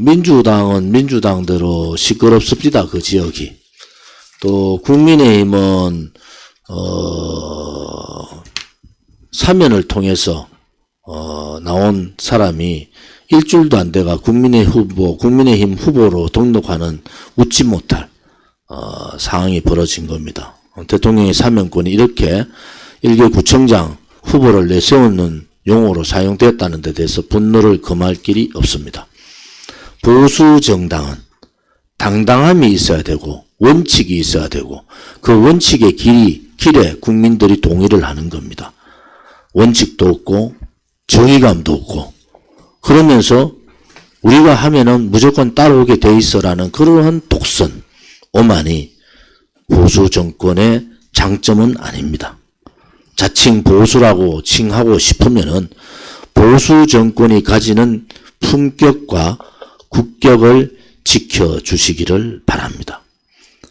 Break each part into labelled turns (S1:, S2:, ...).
S1: 민주당은 민주당대로 시끄럽습니다. 그 지역이. 또 국민의힘은 사면을 통해서 나온 사람이 일주일도 안 돼가 국민의힘 후보로 등록하는 웃지 못할 상황이 벌어진 겁니다. 대통령의 사면권이 이렇게 일개 구청장 후보를 내세우는 용어로 사용됐다는 데 대해서 분노를 금할 길이 없습니다. 보수 정당은 당당함이 있어야 되고 원칙이 있어야 되고 그 원칙의 길에 국민들이 동의를 하는 겁니다. 원칙도 없고 정의감도 없고 그러면서 우리가 하면은 무조건 따라오게 돼 있어라는 그러한 독선, 오만이 보수 정권의 장점은 아닙니다. 자칭 보수라고 칭하고 싶으면은 보수 정권이 가지는 품격과 국격을 지켜주시기를 바랍니다.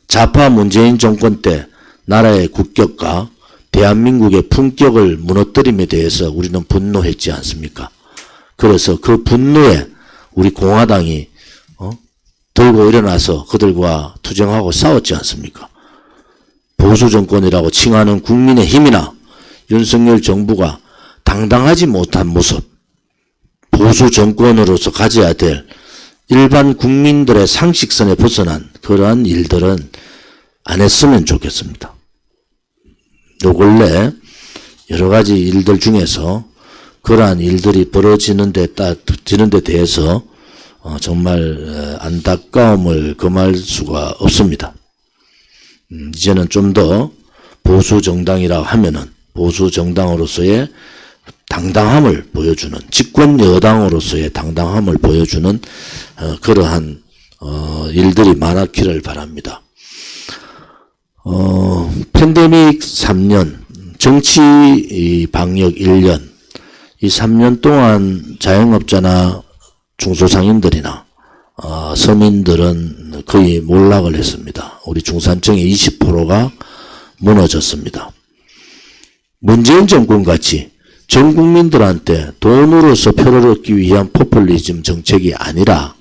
S1: 좌파 문재인 정권 때 나라의 국격과 대한민국의 품격을 무너뜨림에 대해서 우리는 분노했지 않습니까? 그래서 그 분노에 우리 공화당이 들고 일어나서 그들과 투쟁하고 싸웠지 않습니까? 보수 정권이라고 칭하는 국민의힘이나 윤석열 정부가 당당하지 못한 모습, 보수 정권으로서 가져야 될 일반 국민들의 상식선에 벗어난 그러한 일들은 안 했으면 좋겠습니다. 요 근래 여러 가지 일들 중에서 그러한 일들이 벌어지는 데 대해서 정말 안타까움을 금할 수가 없습니다. 이제는 좀 더 보수 정당이라고 하면은 보수 정당으로서의 당당함을 보여주는 집권 여당으로서의 당당함을 보여주는 그러한 일들이 많았기를 바랍니다. 팬데믹 3년, 정치 방역 1년, 이 3년 동안 자영업자나 중소상인들이나 서민들은 거의 몰락을 했습니다. 우리 중산층의 20%가 무너졌습니다. 문재인 정권같이 전 국민들한테 돈으로서 표를 얻기 위한 포퓰리즘 정책이 아니라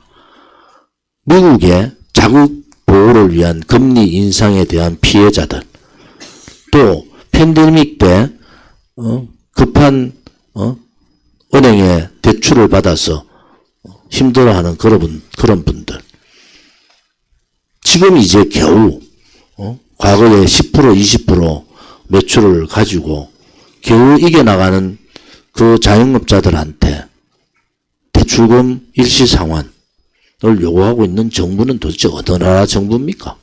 S1: 미국의 자국 보호를 위한 금리 인상에 대한 피해자들, 또 팬데믹 때 급한 은행에 대출을 받아서 힘들어하는 그런 분들, 지금 이제 겨우 과거에 10% 20% 매출을 가지고 겨우 이겨나가는 그 자영업자들한테 대출금 일시상환을 요구하고 있는 정부는 도대체 어느 나라 정부입니까?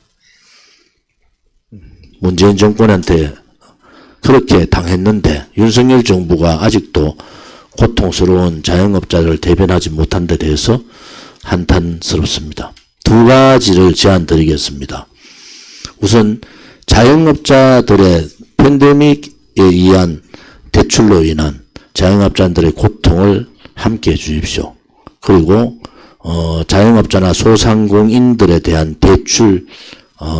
S1: 문재인 정권한테 그렇게 당했는데 윤석열 정부가 아직도 고통스러운 자영업자를 대변하지 못한 데 대해서 한탄스럽습니다. 두 가지를 제안드리겠습니다. 우선 자영업자들의 팬데믹에 의한 대출로 인한 자영업자들의 고통을 함께 해 주십시오. 그리고 자영업자나 소상공인들에 대한 대출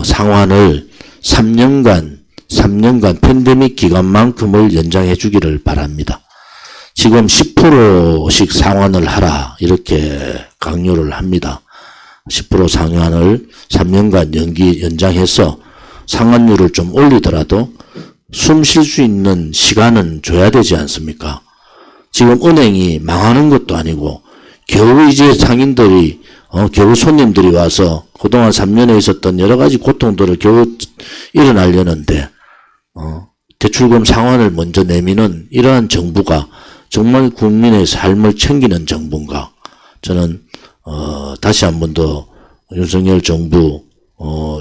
S1: 상환을 3년간 팬데믹 기간만큼을 연장해 주기를 바랍니다. 지금 10%씩 상환을 하라 이렇게 강요를 합니다. 10% 상환을 3년간 연장해서 상환율을 좀 올리더라도 숨 쉴 수 있는 시간은 줘야 되지 않습니까? 지금 은행이 망하는 것도 아니고 겨우 이제 상인들이 겨우 손님들이 와서 그동안 3년에 있었던 여러 가지 고통들을 겨우 일어나려는데 대출금 상환을 먼저 내미는 이러한 정부가 정말 국민의 삶을 챙기는 정부인가? 저는 다시 한 번 더 윤석열 정부,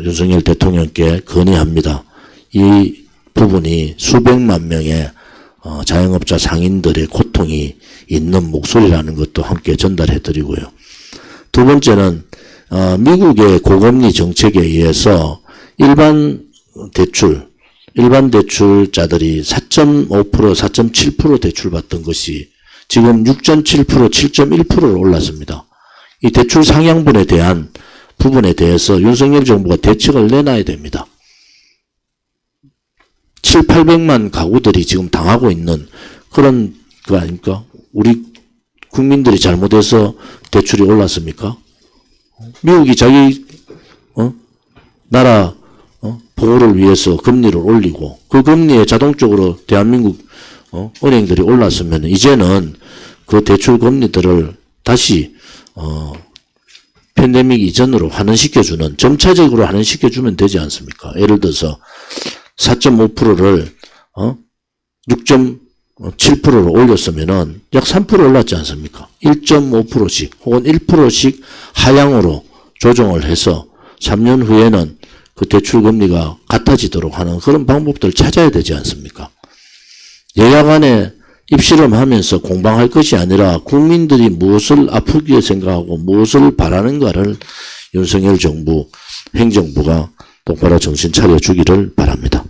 S1: 윤석열 대통령께 건의합니다. 이 부분이 수백만 명의 자영업자 상인들의 고통이 있는 목소리라는 것도 함께 전달해 드리고요. 두 번째는 미국의 고금리 정책에 의해서 일반 대출자들이 4.5%, 4.7% 대출받던 것이 지금 6.7%, 7.1%로 올랐습니다. 이 대출 상향분에 대한 부분에 대해서 윤석열 정부가 대책을 내놔야 됩니다. 700~800만 가구들이 지금 당하고 있는 그런 거 아닙니까? 우리 국민들이 잘못해서 대출이 올랐습니까? 미국이 자기 나라 보호를 위해서 금리를 올리고 그 금리에 자동적으로 대한민국 은행들이 올랐으면 이제는 그 대출 금리들을 다시 팬데믹 이전으로 환원시켜주는, 점차적으로 환원시켜주면 되지 않습니까? 예를 들어서 4.5%를 6.7%로 올렸으면은 약 3% 올랐지 않습니까? 1.5%씩 혹은 1%씩 하향으로 조정을 해서 3년 후에는 그 대출 금리가 같아지도록 하는 그런 방법들을 찾아야 되지 않습니까? 여야 간에 입씨름하면서 공방할 것이 아니라 국민들이 무엇을 아프게 생각하고 무엇을 바라는가를 윤석열 정부, 행정부가 똑바로 정신 차려주기를 바랍니다.